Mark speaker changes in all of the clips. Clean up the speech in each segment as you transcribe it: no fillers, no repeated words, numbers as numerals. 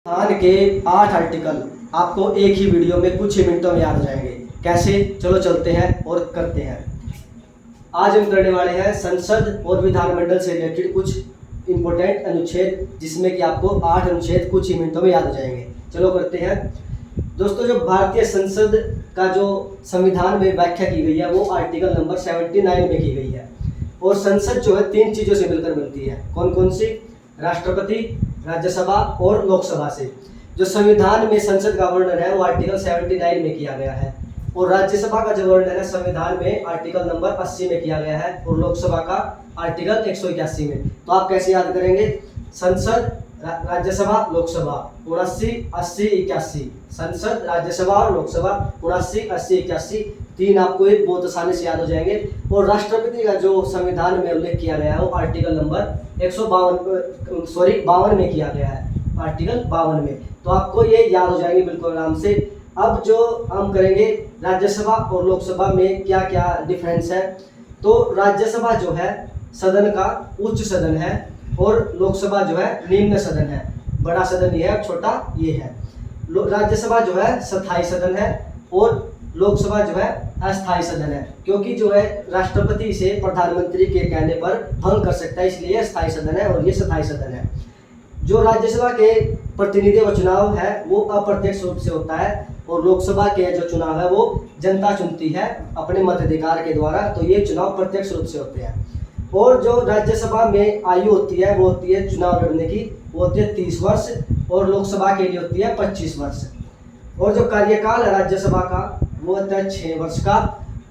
Speaker 1: संविधान के 8 आर्टिकल आपको एक ही वीडियो में कुछ ही मिनटों में याद हो जाएंगे। कैसे? चलो चलते हैं और करते हैं। आज हम करने वाले हैं संसद और विधानमंडल से रिलेटेड कुछ इंपॉर्टेंट अनुच्छेद, जिसमें कि आपको 8 अनुच्छेद कुछ ही मिनटों में याद हो जाएंगे। चलो करते हैं। दोस्तों, जो भारतीय संसद का जो संविधान में व्याख्या की गई है वो आर्टिकल नंबर 79 में की गई है। और संसद जो है 3 चीज़ों से मिलकर बनती है। कौन कौन सी? राष्ट्रपति, राज्यसभा और लोकसभा से। जो संविधान में संसद का वर्णन है वो आर्टिकल 79 में किया गया है। और राज्यसभा का जो वर्णन है संविधान में आर्टिकल नंबर 80 में किया गया है और लोकसभा का आर्टिकल 181 में। तो आप कैसे याद करेंगे? संसद, राज्यसभा, लोकसभा 79, 80, 81। संसद, राज्यसभा और लोकसभा 79, 80, 81। 3 आपको एक बहुत आसानी से याद हो जाएंगे। और राष्ट्रपति का जो संविधान में उल्लेख किया गया है वो आर्टिकल नंबर 52 में किया गया है, आर्टिकल 52 में। तो आपको ये याद हो जाएंगे बिल्कुल आराम से। अब जो हम करेंगे राज्यसभा और लोकसभा में क्या क्या डिफरेंस है। तो राज्यसभा जो है सदन का उच्च सदन है और लोकसभा जो है निम्न सदन है। बड़ा सदन ये है, छोटा ये है। राज्यसभा जो है स्थायी सदन है और लोकसभा जो है अस्थायी सदन है, क्योंकि जो है राष्ट्रपति से प्रधानमंत्री के कहने पर भंग कर सकता है, इसलिए अस्थायी सदन है और ये स्थायी सदन है। जो राज्यसभा के प्रतिनिधियों का चुनाव है वो अप्रत्यक्ष रूप से होता है और लोकसभा के जो चुनाव है वो जनता चुनती है अपने मताधिकार के द्वारा। तो ये चुनाव प्रत्यक्ष रूप से होते हैं। और जो राज्यसभा में आयु होती है वो होती है चुनाव लड़ने की, वो होती है 30 वर्ष और लोकसभा के लिए होती है 25 वर्ष। और जो कार्यकाल है राज्यसभा का वो होता है 6 वर्ष का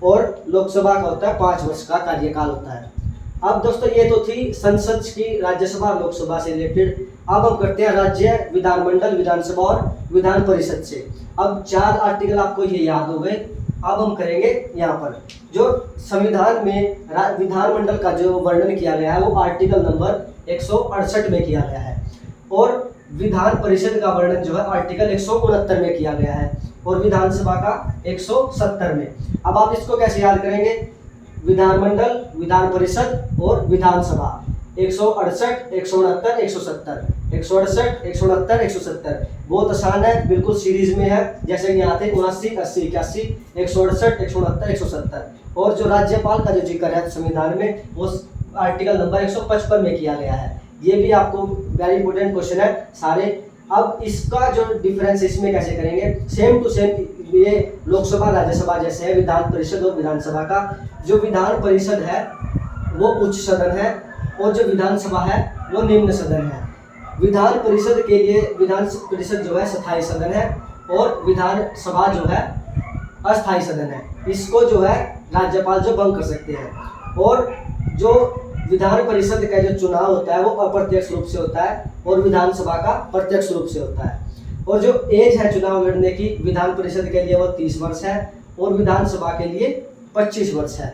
Speaker 1: और लोकसभा का होता है 5 वर्ष का कार्यकाल होता है। अब दोस्तों, ये तो थी संसद की राज्यसभा और लोकसभा से रिलेटेड। अब हम करते हैं राज्य, विधानमंडल, विधानसभा और विधान परिषद से। अब 4 आर्टिकल आपको ये याद हो गए। अब हम करेंगे यहाँ पर जो संविधान में विधानमंडल का जो वर्णन किया गया है वो आर्टिकल नंबर 168 में किया गया है और विधान परिषद का वर्णन जो है आर्टिकल 169 में किया गया है और विधानसभा का 170 में। अब आप इसको कैसे याद करेंगे? विधानमंडल, विधान परिषद और विधानसभा 168, 169, 170, 168, 169, 170। बहुत आसान है, बिल्कुल सीरीज में है। जैसे कि यहाँ थे 79, 80, 81, 168, 169, 170। और जो राज्यपाल का जो जिक्र है संविधान में वो आर्टिकल नंबर 155 में किया गया है। ये भी आपको वेरी इंपॉर्टेंट क्वेश्चन है सारे। अब इसका जो डिफरेंस इसमें कैसे करेंगे? सेम टू सेम ये लोकसभा राज्यसभा जैसे है, विधान परिषद और विधानसभा का। जो विधान परिषद है वो उच्च सदन है और जो विधानसभा है वो निम्न सदन है। विधान परिषद के लिए विधान परिषद जो है स्थायी सदन है और विधानसभा जो है अस्थायी सदन है। इसको जो है राज्यपाल जो भंग कर सकते हैं। और जो विधान परिषद का जो चुनाव होता है वो अप्रत्यक्ष रूप से होता है और विधानसभा का प्रत्यक्ष रूप से होता है। और जो एज है चुनाव लड़ने की विधान परिषद के लिए वो 30 वर्ष है और विधानसभा के लिए 25 वर्ष है।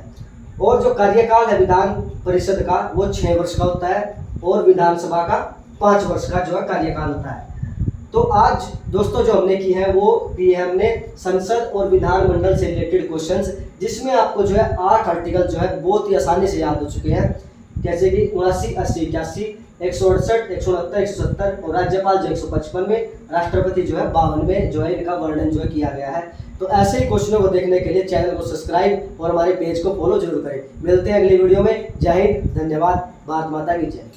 Speaker 1: और जो कार्यकाल है विधान परिषद का वो 6 वर्ष का होता है और विधानसभा का 5 वर्ष का जो है कार्यकाल होता है। तो आज दोस्तों जो हमने की है वो की है हमने संसद और विधानमंडल से रिलेटेड क्वेश्चंस, जिसमें आपको जो है 8 आर्टिकल जो है बहुत ही आसानी से याद हो चुके हैं। जैसे कि 79, 80, 81, 168, 169, 170 और राज्यपाल जो 155 में, राष्ट्रपति जो है 52 में जो है इनका वर्णन जो है किया गया है। तो ऐसे ही क्वेश्चनों को देखने के लिए चैनल को सब्सक्राइब और हमारे पेज को फॉलो जरूर करें। मिलते हैं अगली वीडियो में। जय हिंद, धन्यवाद, भारत माता की जय।